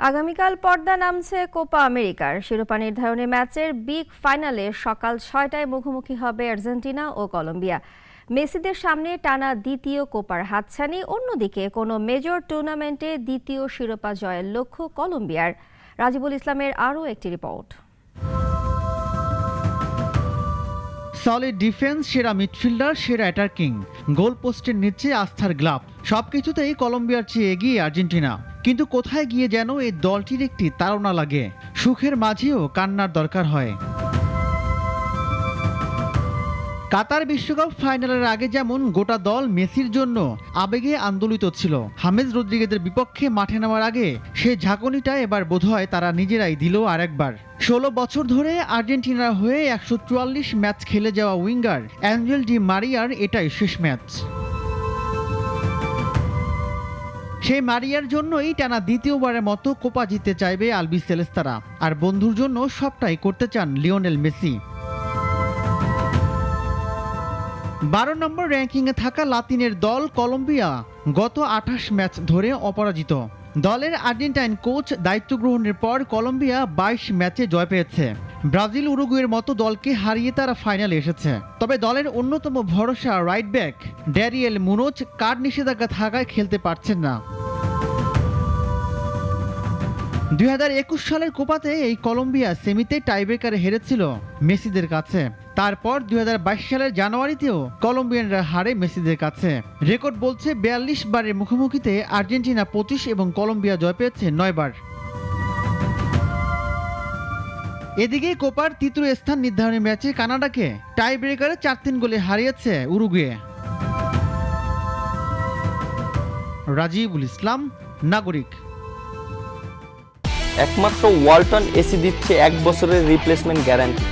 আগামীকাল পর্দা নামছে কোপা আমেরিকার শিরোপা নির্ধারণী ম্যাচের বিগ ফাইনালে সকাল 6টায় মুখোমুখি হবে আর্জেন্টিনা ও কলম্বিয়া। মেসিদের সামনে টানা দ্বিতীয় কোপার হাতছানি। অন্যদিকে কোনো মেজর টুর্নামেন্টে দ্বিতীয় শিরোপা জয়ের লক্ষ্য কলম্বিয়ার। রাজিবুল ইসলামের আরও একটি রিপোর্ট। সলিড ডিফেন্স, সেরা মিডফিল্ডার, সেরা অ্যাটাকিং, গোল পোস্টের নিচে আস্থার গ্লাভ, সবকিছুতেই কলম্বিয়ার চেয়ে এগিয়ে আর্জেন্টিনা। কিন্তু কোথায় গিয়ে যেন এই দলটির একটি তাড়না লাগে, সুখের মাঝেও কান্নার দরকার হয়। কাতার বিশ্বকাপ ফাইনালের আগে যেমন গোটা দল মেসির জন্য আবেগে আন্দোলিত ছিল, হামেস রদ্রিগেজের বিপক্ষে মাঠে নামার আগে সেই ঝাঁকুনিটা এবার বোধহয় তারা নিজেরাই দিল আরেকবার। 16 বছর ধরে আর্জেন্টিনার হয়ে 144 ম্যাচ খেলে যাওয়া উইঙ্গার অ্যাঞ্জেল ডি মারিয়ার এটাই শেষ ম্যাচ। সেই মারিয়ার জন্যই টানা দ্বিতীয়বারের মতো কোপা জিততে চাইবে আলবিসেলেস্তারা, আর বন্ধুর জন্য সবটাই করতে চান লিওনেল মেসি। 12 নম্বর র্যাঙ্কিংয়ে থাকা লাতিনের দল কলম্বিয়া গত 28 ম্যাচ ধরে অপরাজিত। দলের আর্জেন্টাইন কোচ দায়িত্ব গ্রহণের পর কলম্বিয়া 22 ম্যাচে জয় পেয়েছে। ব্রাজিল, উরুগুয়ের মতো দলকে হারিয়ে তারা ফাইনালে এসেছে। তবে দলের অন্যতম ভরসা রাইট ব্যাক ড্যারিয়েল মুনোজ কার্ড নিষেধাজ্ঞা থাকায় খেলতে পারছেন না। 2021 সালের কোপাতে এই কলম্বিয়া সেমিতে টাইব্রেকারে হেরেছিল মেসিদের কাছে। তারপর 2022 সালের জানুয়ারিতেও কলম্বিয়ানরা হারে মেসিদের কাছে। রেকর্ড বলছে 42 বারের মুখোমুখিতে আর্জেন্টিনা 25 এবং কলম্বিয়া জয় পেয়েছে 9 বার। এদিকে কোপার তৃতীয় স্থান নির্ধারণী ম্যাচে কানাডাকে টাইব্রেকারে 4-3 গোলে হারিয়েছে উরুগুয়ে। রাজিবুল ইসলাম, নাগরিক। একমাত্র ওয়ালটন এসি দিচ্ছে 1 বছরের রিপ্লেসমেন্ট গ্যারান্টি।